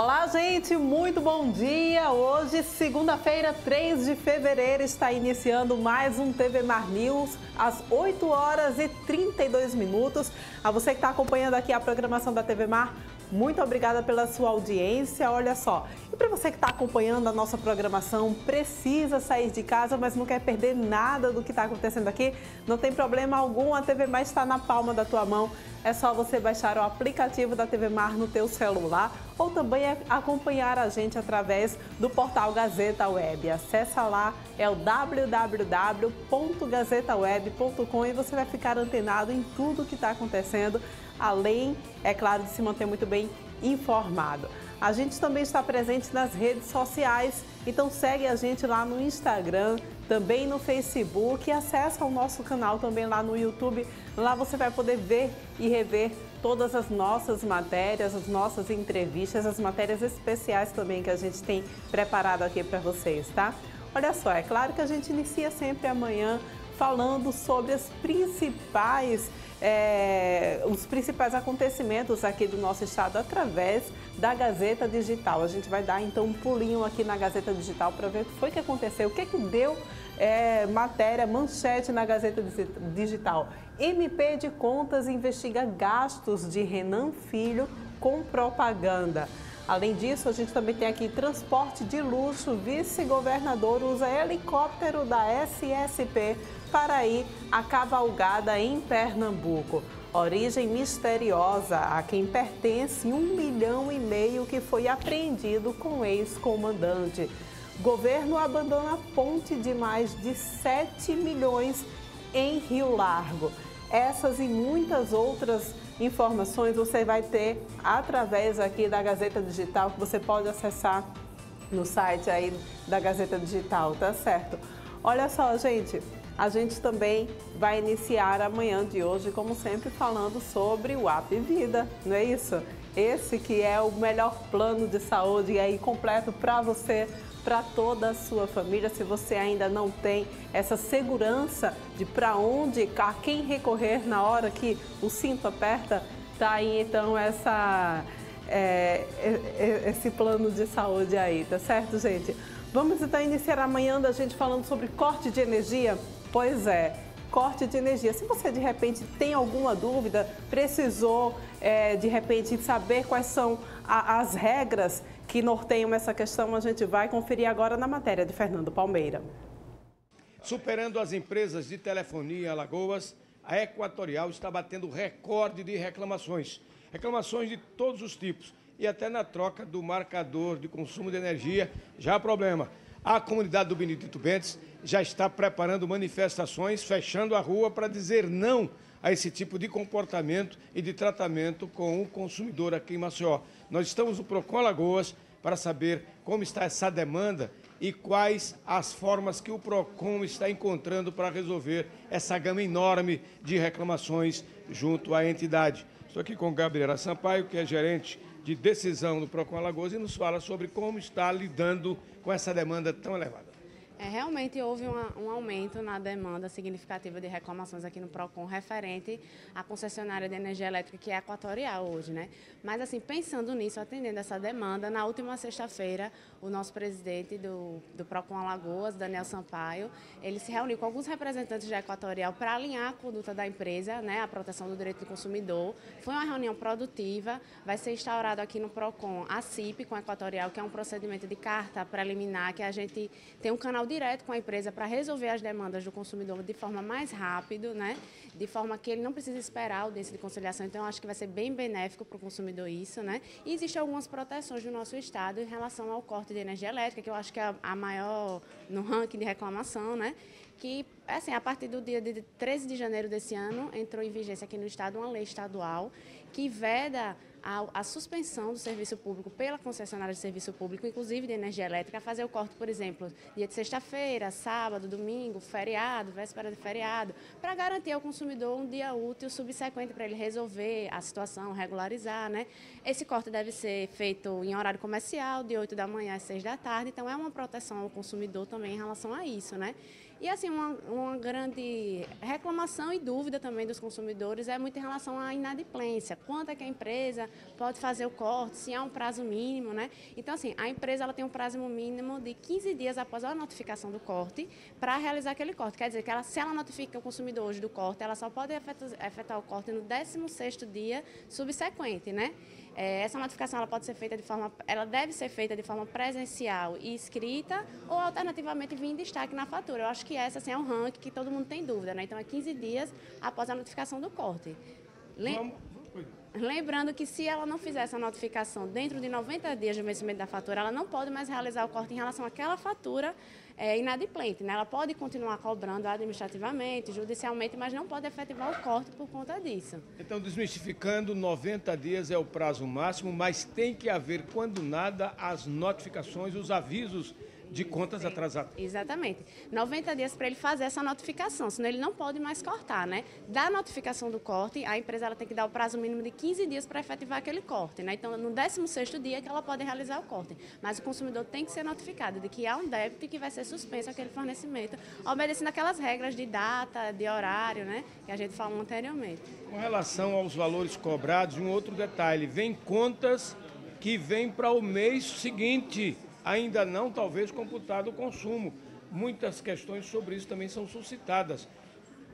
Olá, gente, muito bom dia! Hoje, segunda-feira, 3 de fevereiro, está iniciando mais um TV Mar News, às 8 horas e 32 minutos. A você que está acompanhando aqui a programação da TV Mar, muito obrigada pela sua audiência. Olha só, e para você que está acompanhando a nossa programação, precisa sair de casa, mas não quer perder nada do que está acontecendo aqui, não tem problema algum, a TV Mar está na palma da tua mão. É só você baixar o aplicativo da TV Mar no teu celular ou também acompanhar a gente através do portal Gazeta Web. Acesse lá, é o www.gazetaweb.com e você vai ficar antenado em tudo que está acontecendo, além, é claro, de se manter muito bem informado. A gente também está presente nas redes sociais, então segue a gente lá no Instagram, também no Facebook e acessa o nosso canal também lá no YouTube. Lá você vai poder ver e rever todas as nossas matérias, as nossas entrevistas, as matérias especiais também que a gente tem preparado aqui para vocês, tá? Olha só, é claro que a gente inicia sempre amanhã falando sobre os principais acontecimentos aqui do nosso estado através da Gazeta Digital. A gente vai dar então um pulinho aqui na Gazeta Digital para ver o que foi que aconteceu, o que deu matéria, manchete na Gazeta Digital. MP de Contas investiga gastos de Renan Filho com propaganda. Além disso, a gente também tem aqui transporte de luxo. Vice-governador usa helicóptero da SSP para ir à cavalgada em Pernambuco. Origem misteriosa a quem pertence 1,5 milhão que foi apreendido com ex-comandante. Governo abandona ponte de mais de 7 milhões em Rio Largo. Essas e muitas outras informações você vai ter através aqui da Gazeta Digital, que você pode acessar no site aí da Gazeta Digital, tá certo? Olha só, gente, a gente também vai iniciar amanhã de hoje, como sempre, falando sobre o App Vida, não é isso? Esse que é o melhor plano de saúde aí completo para você, para toda a sua família. Se você ainda não tem essa segurança de para onde, a quem recorrer na hora que o cinto aperta, tá aí então esse plano de saúde aí, tá certo, gente? Vamos então iniciar amanhã da gente falando sobre corte de energia? Pois é, corte de energia. Se você de repente tem alguma dúvida, precisou de repente saber quais são as regras que norteiam essa questão, a gente vai conferir agora na matéria de Fernando Palmeira. Superando as empresas de telefonia em Alagoas, a Equatorial está batendo recorde de reclamações. Reclamações de todos os tipos e até na troca do marcador de consumo de energia já há problema. A comunidade do Benedito Bentes já está preparando manifestações, fechando a rua para dizer não a esse tipo de comportamento e de tratamento com o consumidor aqui em Maceió. Nós estamos no Procon Alagoas para saber como está essa demanda e quais as formas que o Procon está encontrando para resolver essa gama enorme de reclamações junto à entidade. Estou aqui com Gabriela Sampaio, que é gerente de decisão do Procon Alagoas, e nos fala sobre como está lidando com essa demanda tão elevada. Realmente houve um aumento na demanda significativa de reclamações aqui no Procon referente à concessionária de energia elétrica que é a Equatorial hoje, né? Mas assim, pensando nisso, atendendo essa demanda, na última sexta-feira, o nosso presidente do Procon Alagoas, Daniel Sampaio, ele se reuniu com alguns representantes da Equatorial para alinhar a conduta da empresa, né, a proteção do direito do consumidor. Foi uma reunião produtiva, vai ser instaurado aqui no Procon a CIP com a Equatorial, que é um procedimento de carta preliminar, que a gente tem um canal direto com a empresa para resolver as demandas do consumidor de forma mais rápida, né? De forma que ele não precisa esperar a audiência de conciliação. Então, eu acho que vai ser bem benéfico para o consumidor isso, né? E existem algumas proteções do nosso estado em relação ao corte de energia elétrica, que eu acho que é a maior no ranking de reclamação, né? Que, assim, a partir do dia de 13 de janeiro desse ano, entrou em vigência aqui no estado uma lei estadual que veda a suspensão do serviço público pela concessionária de serviço público, inclusive de energia elétrica, a fazer o corte, por exemplo, dia de sexta-feira, sábado, domingo, feriado, véspera de feriado, para garantir ao consumidor um dia útil subsequente para ele resolver a situação, regularizar, né? Esse corte deve ser feito em horário comercial, de 8 da manhã às 6 da tarde, então é uma proteção ao consumidor também em relação a isso, né? E assim, uma grande reclamação e dúvida também dos consumidores é muito em relação à inadimplência. Quanto é que a empresa pode fazer o corte, se há um prazo mínimo, né? Então, assim, a empresa ela tem um prazo mínimo de 15 dias após a notificação do corte para realizar aquele corte. Quer dizer que se ela notifica o consumidor hoje do corte, ela só pode efetuar o corte no 16º dia subsequente, né? Essa notificação ela deve ser feita de forma presencial e escrita ou alternativamente vir em destaque na fatura. Eu acho que essa assim, é um ranking que todo mundo tem dúvida, né? Então é 15 dias após a notificação do corte. Lembrando que se ela não fizer essa notificação dentro de 90 dias do vencimento da fatura, ela não pode mais realizar o corte em relação àquela fatura inadimplente, né? Ela pode continuar cobrando administrativamente, judicialmente, mas não pode efetivar o corte por conta disso. Então, desmistificando, 90 dias é o prazo máximo, mas tem que haver, quando nada, as notificações, os avisos de contas atrasadas. Exatamente. 90 dias para ele fazer essa notificação, senão ele não pode mais cortar, né? Da notificação do corte, a empresa ela tem que dar o prazo mínimo de 15 dias para efetivar aquele corte, né? Então, no 16º dia que ela pode realizar o corte. Mas o consumidor tem que ser notificado de que há um débito e que vai ser suspenso aquele fornecimento, obedecendo aquelas regras de data, de horário, né? Que a gente falou anteriormente. Com relação aos valores cobrados, um outro detalhe, vem contas que vêm para o mês seguinte, ainda não, talvez, computado o consumo. Muitas questões sobre isso também são suscitadas.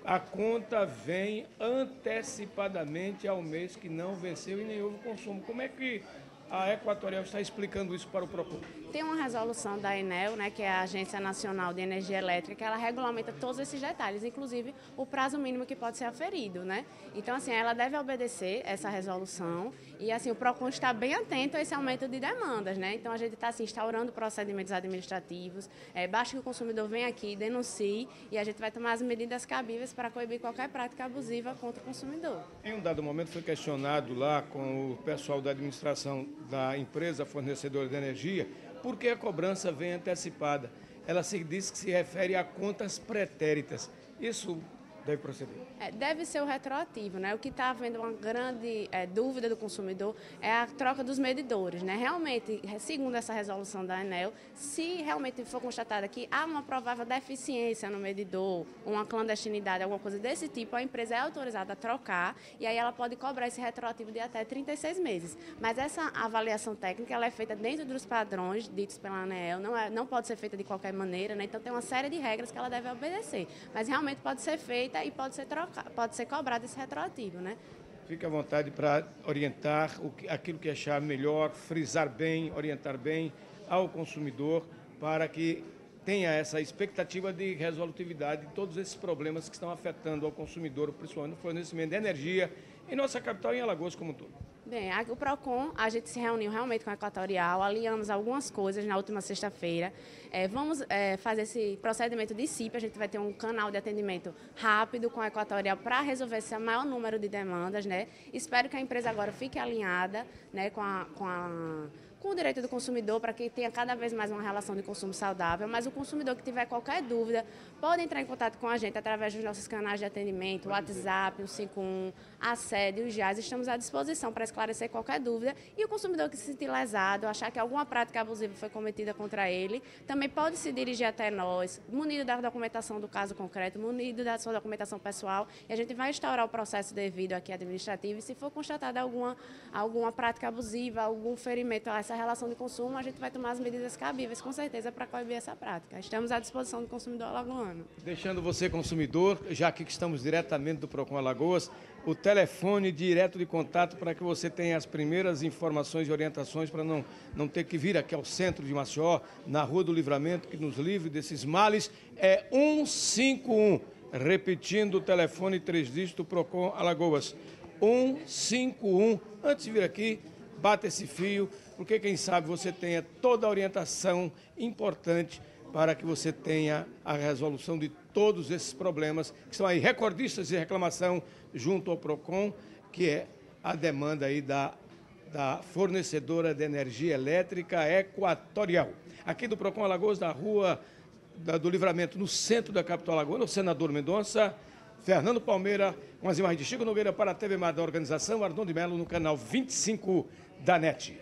A conta vem antecipadamente ao mês que não venceu e nem houve consumo. Como é que a Equatorial está explicando isso para o PROCON? Tem uma resolução da ANEEL, né, que é a Agência Nacional de Energia Elétrica, que ela regulamenta todos esses detalhes, inclusive o prazo mínimo que pode ser aferido, né? Então, assim, ela deve obedecer essa resolução e, assim, o PROCON está bem atento a esse aumento de demandas, né? Então, a gente está, assim, instaurando procedimentos administrativos, basta que o consumidor venha aqui, denuncie e a gente vai tomar as medidas cabíveis para coibir qualquer prática abusiva contra o consumidor. Em um dado momento foi questionado lá com o pessoal da administração da empresa fornecedora de energia, por que a cobrança vem antecipada? Ela se diz que se refere a contas pretéritas. Isso deve proceder? Deve ser o retroativo, né? O que está havendo uma grande dúvida do consumidor é a troca dos medidores, né? Realmente, segundo essa resolução da ANEEL, se realmente for constatada que há uma provável deficiência no medidor, uma clandestinidade, alguma coisa desse tipo, a empresa é autorizada a trocar e aí ela pode cobrar esse retroativo de até 36 meses. Mas essa avaliação técnica ela é feita dentro dos padrões ditos pela ANEEL, não pode ser feita de qualquer maneira, né? Então tem uma série de regras que ela deve obedecer, mas realmente pode ser feita e pode ser cobrado esse retroativo, né? Fique à vontade para orientar aquilo que achar melhor, frisar bem, orientar bem ao consumidor para que tenha essa expectativa de resolutividade de todos esses problemas que estão afetando ao consumidor, principalmente no fornecimento de energia em nossa capital e em Alagoas como um todo. Bem, o PROCON, a gente se reuniu realmente com a Equatorial, alinhamos algumas coisas na última sexta-feira. Vamos fazer esse procedimento de CIP, a gente vai ter um canal de atendimento rápido com a Equatorial para resolver esse maior número de demandas, né? Espero que a empresa agora fique alinhada, né, com o direito do consumidor, para que tenha cada vez mais uma relação de consumo saudável, mas o consumidor que tiver qualquer dúvida pode entrar em contato com a gente através dos nossos canais de atendimento, o WhatsApp, o 51, a sede, os JAS, estamos à disposição para esclarecer qualquer dúvida e o consumidor que se sentir lesado, achar que alguma prática abusiva foi cometida contra ele, também pode se dirigir até nós, munido da documentação do caso concreto, munido da sua documentação pessoal e a gente vai instaurar o processo devido aqui administrativo e se for constatada alguma prática abusiva, algum ferimento a essa relação de consumo, a gente vai tomar as medidas cabíveis, com certeza, para coibir essa prática. Estamos à disposição do consumidor alagoano. Deixando você, consumidor, já que estamos diretamente do PROCON Alagoas, o telefone direto de contato para que você tenha as primeiras informações e orientações para não ter que vir aqui ao centro de Maceió, na Rua do Livramento, que nos livre desses males, é 151. Repetindo o telefone 3 dígitos do PROCON Alagoas. 151. Antes de vir aqui, bata esse fio, porque quem sabe você tenha toda a orientação importante para que você tenha a resolução de todos esses problemas que são aí recordistas de reclamação junto ao PROCON, que é a demanda aí da fornecedora de energia elétrica Equatorial. Aqui do PROCON Alagoas, da Rua do Livramento, no centro da capital alagoana, o senador Mendonça, Fernando Palmeira, com as imagens de Chico Nogueira para a TV Mar da organização, Ardon de Melo, no canal 25 da NET.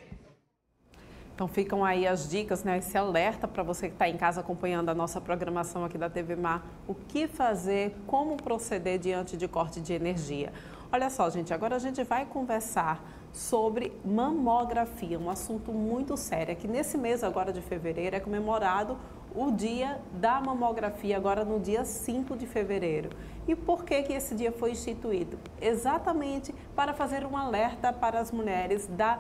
Então ficam aí as dicas, né? Esse alerta para você que está em casa acompanhando a nossa programação aqui da TV Mar. O que fazer, como proceder diante de corte de energia. Olha só, gente, agora a gente vai conversar sobre mamografia, um assunto muito sério, que nesse mês agora de fevereiro é comemorado o dia da mamografia, agora no dia 5 de fevereiro. E por que esse dia foi instituído? Exatamente para fazer um alerta para as mulheres da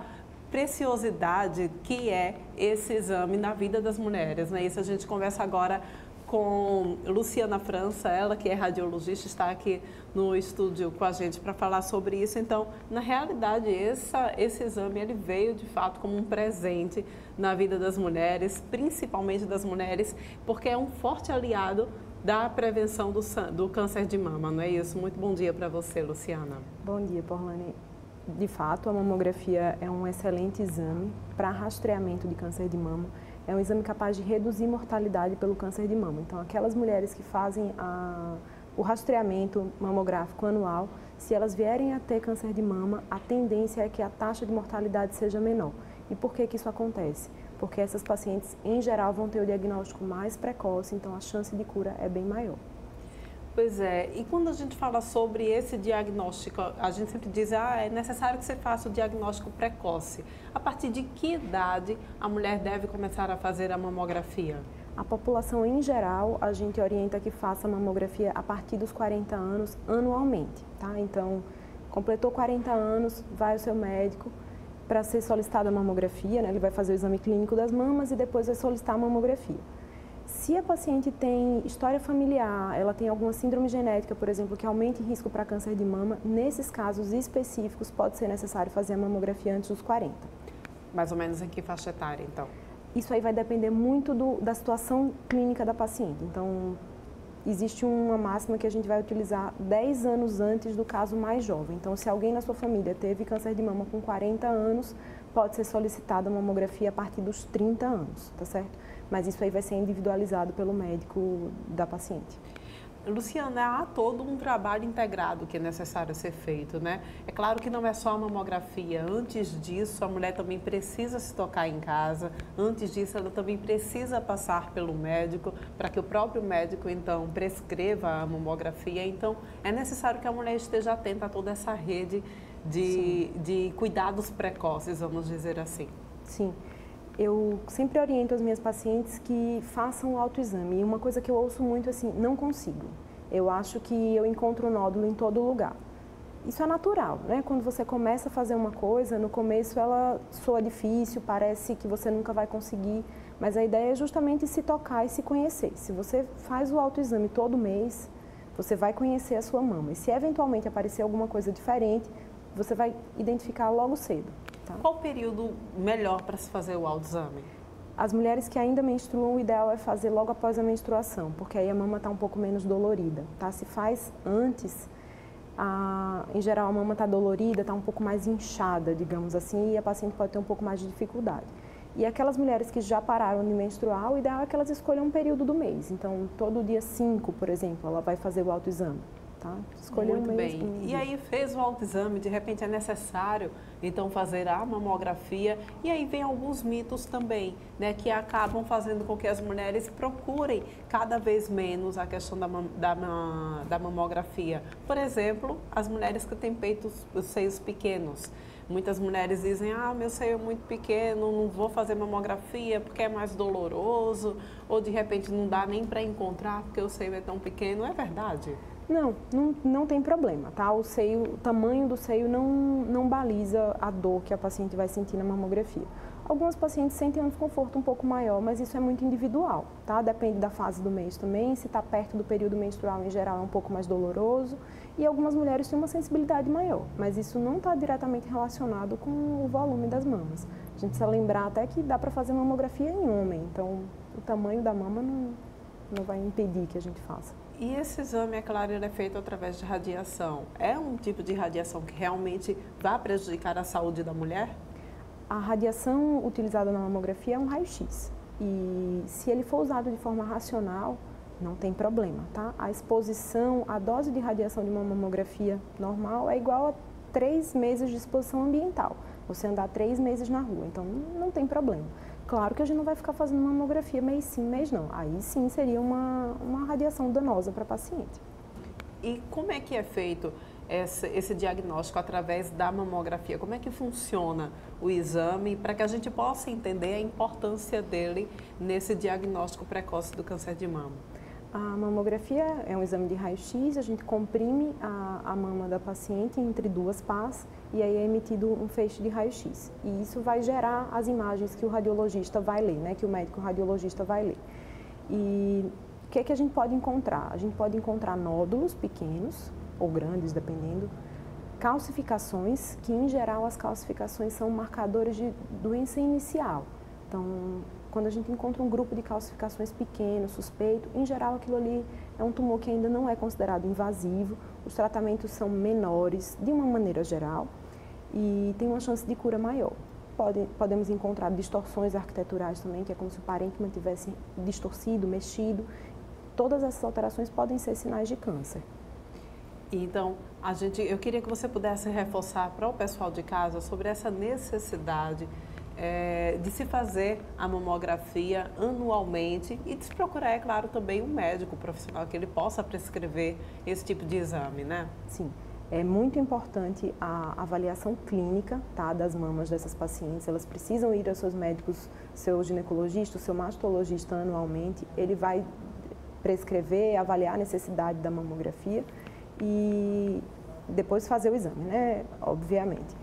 preciosidade que é esse exame na vida das mulheres, né? Isso a gente conversa agora com Luciana França, ela que é radiologista, está aqui no estúdio com a gente para falar sobre isso. Então, na realidade, esse exame ele veio de fato como um presente na vida das mulheres, principalmente das mulheres, porque é um forte aliado da prevenção do câncer de mama, não é isso? Muito bom dia para você, Luciana. Bom dia, Porlane. De fato, a mamografia é um excelente exame para rastreamento de câncer de mama. É um exame capaz de reduzir mortalidade pelo câncer de mama. Então, aquelas mulheres que fazem o rastreamento mamográfico anual, se elas vierem a ter câncer de mama, a tendência é que a taxa de mortalidade seja menor. E por que isso acontece? Porque essas pacientes, em geral, vão ter o diagnóstico mais precoce, então a chance de cura é bem maior. Pois é, e quando a gente fala sobre esse diagnóstico, a gente sempre diz, é necessário que você faça o diagnóstico precoce. A partir de que idade a mulher deve começar a fazer a mamografia? A população em geral, a gente orienta que faça a mamografia a partir dos 40 anos anualmente, tá? Então, completou 40 anos, vai ao seu médico para ser solicitada a mamografia, né? Ele vai fazer o exame clínico das mamas e depois vai solicitar a mamografia. Se a paciente tem história familiar, ela tem alguma síndrome genética, por exemplo, que aumente o risco para câncer de mama, nesses casos específicos pode ser necessário fazer a mamografia antes dos 40. Mais ou menos em que faixa etária, então? Isso aí vai depender muito da situação clínica da paciente. Então, existe uma máxima que a gente vai utilizar 10 anos antes do caso mais jovem. Então, se alguém na sua família teve câncer de mama com 40 anos, pode ser solicitada a mamografia a partir dos 30 anos, tá certo? Mas isso aí vai ser individualizado pelo médico da paciente. Luciana, há todo um trabalho integrado que é necessário ser feito, né? É claro que não é só a mamografia. Antes disso, a mulher também precisa se tocar em casa. Antes disso, ela também precisa passar pelo médico para que o próprio médico, então, prescreva a mamografia. Então, é necessário que a mulher esteja atenta a toda essa rede de cuidados precoces, vamos dizer assim. Sim. Eu sempre oriento as minhas pacientes que façam o autoexame. E uma coisa que eu ouço muito é assim, não consigo. Eu acho que eu encontro nódulo em todo lugar. Isso é natural, né? Quando você começa a fazer uma coisa, no começo ela soa difícil, parece que você nunca vai conseguir. Mas a ideia é justamente se tocar e se conhecer. Se você faz o autoexame todo mês, você vai conhecer a sua mama. E se eventualmente aparecer alguma coisa diferente, você vai identificar logo cedo. Tá? Qual o período melhor para se fazer o autoexame? As mulheres que ainda menstruam, o ideal é fazer logo após a menstruação, porque aí a mama está um pouco menos dolorida. Tá? Se faz antes, em geral a mama está dolorida, está um pouco mais inchada, digamos assim, e a paciente pode ter um pouco mais de dificuldade. E aquelas mulheres que já pararam de menstruar, o ideal é que elas escolham um período do mês. Então, todo dia 5, por exemplo, ela vai fazer o autoexame. Tá? Escolher Muito um mês. bem. E aí fez o autoexame, de repente é necessário então fazer a mamografia. E aí vem alguns mitos também, né, que acabam fazendo com que as mulheres procurem cada vez menos a questão da mamografia. Por exemplo, as mulheres que têm os seios pequenos. Muitas mulheres dizem, meu seio é muito pequeno, não vou fazer mamografia porque é mais doloroso, ou de repente não dá nem para encontrar porque o seio é tão pequeno. É verdade? Não tem problema, tá? O tamanho do seio não baliza a dor que a paciente vai sentir na mamografia. Algumas pacientes sentem um desconforto um pouco maior, mas isso é muito individual, tá? Depende da fase do mês também, se está perto do período menstrual em geral é um pouco mais doloroso e algumas mulheres têm uma sensibilidade maior, mas isso não está diretamente relacionado com o volume das mamas. A gente precisa lembrar até que dá para fazer mamografia em homem, então o tamanho da mama não vai impedir que a gente faça. E esse exame, é claro, ele é feito através de radiação. É um tipo de radiação que realmente vai prejudicar a saúde da mulher? A radiação utilizada na mamografia é um raio-x. E se ele for usado de forma racional, não tem problema, tá? A exposição, a dose de radiação de uma mamografia normal é igual a 3 meses de exposição ambiental. Você andar 3 meses na rua, então não tem problema. Claro que a gente não vai ficar fazendo mamografia mês sim, mês não. Aí sim seria uma radiação danosa para a paciente. E como é que é feito esse diagnóstico através da mamografia? Como é que funciona o exame para que a gente possa entender a importância dele nesse diagnóstico precoce do câncer de mama? A mamografia é um exame de raio-x, a gente comprime a mama da paciente entre duas pás e aí é emitido um feixe de raio-x. E isso vai gerar as imagens que o radiologista vai ler, né, que o médico radiologista vai ler. E o que é que a gente pode encontrar? A gente pode encontrar nódulos pequenos ou grandes, dependendo, calcificações, que em geral as calcificações são marcadores de doença inicial. Então, quando a gente encontra um grupo de calcificações pequeno, suspeito, em geral aquilo ali é um tumor que ainda não é considerado invasivo, os tratamentos são menores de uma maneira geral e tem uma chance de cura maior. Podemos encontrar distorções arquiteturais também, que é como se o parênquima tivesse distorcido, mexido. Todas essas alterações podem ser sinais de câncer. Então, eu queria que você pudesse reforçar para o pessoal de casa sobre essa necessidade de se fazer a mamografia anualmente e de se procurar, é claro, também um médico profissional que ele possa prescrever esse tipo de exame, né? Sim, é muito importante a avaliação clínica, tá, das mamas dessas pacientes. Elas precisam ir aos seus médicos, seu ginecologista, seu mastologista anualmente. Ele vai prescrever, avaliar a necessidade da mamografia e depois fazer o exame, né? Obviamente.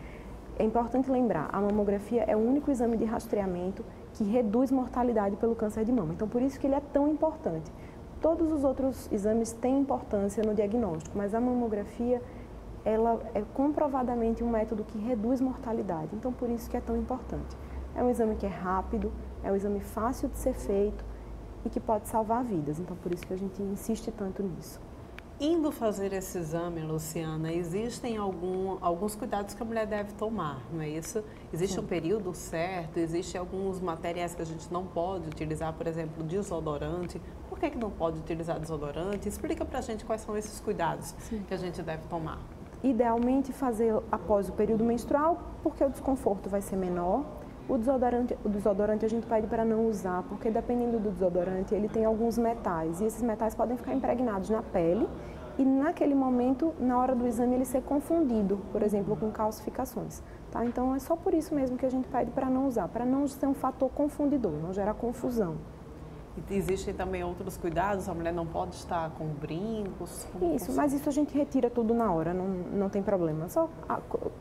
É importante lembrar, a mamografia é o único exame de rastreamento que reduz mortalidade pelo câncer de mama. Então, por isso que ele é tão importante. Todos os outros exames têm importância no diagnóstico, mas a mamografia, ela é comprovadamente um método que reduz mortalidade. Então, por isso que é tão importante. É um exame que é rápido, é um exame fácil de ser feito e que pode salvar vidas. Então, por isso que a gente insiste tanto nisso. Indo fazer esse exame, Luciana, existem alguns cuidados que a mulher deve tomar, não é isso? Existe um período certo, existem alguns materiais que a gente não pode utilizar, por exemplo, desodorante. Por que não pode utilizar desodorante? Explica pra gente quais são esses cuidados que a gente deve tomar. Idealmente fazer após o período menstrual, porque o desconforto vai ser menor. O desodorante a gente pede para não usar, porque dependendo do desodorante, ele tem alguns metais, e esses metais podem ficar impregnados na pele, e naquele momento, na hora do exame, ele ser confundido, por exemplo, com calcificações. Tá? Então, é só por isso mesmo que a gente pede para não usar, para não ser um fator confundidor, não gerar confusão. E existem também outros cuidados? A mulher não pode estar com brincos? Isso, mas isso a gente retira tudo na hora, não tem problema. Só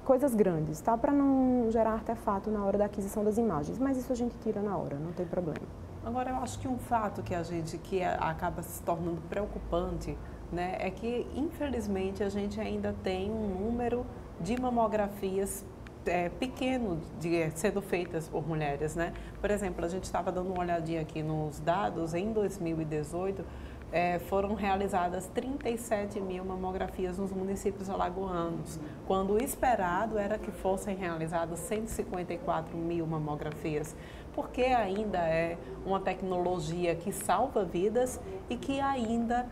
coisas grandes, tá? Para não gerar artefato na hora da aquisição das imagens. Mas isso a gente tira na hora, não tem problema. Agora, eu acho que um fato que acaba se tornando preocupante, né, é que, infelizmente, a gente ainda tem um número de mamografias pequeno sendo feitas por mulheres, né? Por exemplo, a gente estava dando uma olhadinha aqui nos dados, em 2018 foram realizadas 37 mil mamografias nos municípios alagoanos, quando o esperado era que fossem realizadas 154 mil mamografias, porque ainda é uma tecnologia que salva vidas e que ainda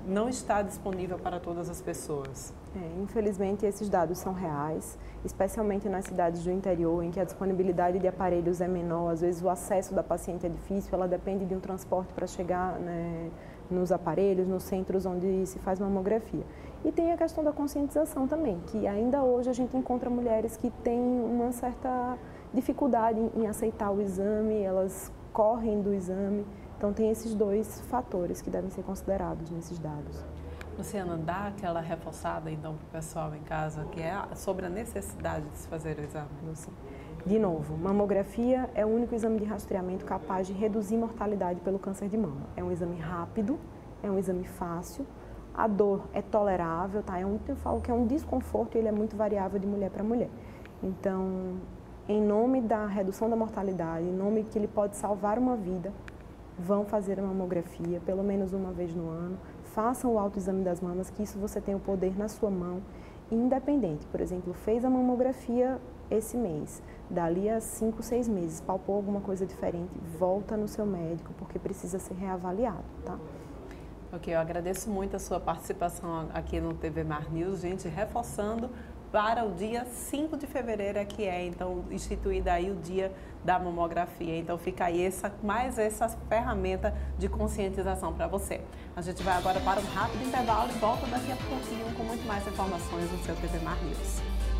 não está disponível para todas as pessoas. Infelizmente, esses dados são reais, especialmente nas cidades do interior, em que a disponibilidade de aparelhos é menor, às vezes o acesso da paciente é difícil, ela depende de um transporte para chegar, né, nos aparelhos, nos centros onde se faz mamografia. E tem a questão da conscientização também, que ainda hoje a gente encontra mulheres que têm uma certa dificuldade em aceitar o exame, elas correm do exame. Então, tem esses dois fatores que devem ser considerados nesses dados. Luciana, dá aquela reforçada, então, para o pessoal em casa, que é sobre a necessidade de se fazer o exame? De novo, mamografia é o único exame de rastreamento capaz de reduzir mortalidade pelo câncer de mama. É um exame rápido, é um exame fácil, a dor é tolerável, tá? Eu falo que é um desconforto e ele é muito variável de mulher para mulher. Então, em nome da redução da mortalidade, em nome que ele pode salvar uma vida, vão fazer a mamografia pelo menos uma vez no ano, façam o autoexame das mamas, que isso você tem o poder na sua mão, independente. Por exemplo, fez a mamografia esse mês, dali a 5, 6 meses, palpou alguma coisa diferente, volta no seu médico, porque precisa ser reavaliado, tá? Ok, eu agradeço muito a sua participação aqui no TV Mar News, gente, reforçando para o dia 5 de fevereiro, que é então instituído aí o dia da mamografia. Então fica aí mais essa ferramenta de conscientização para você. A gente vai agora para um rápido intervalo e volta daqui a pouquinho com muito mais informações no seu TV Mar News.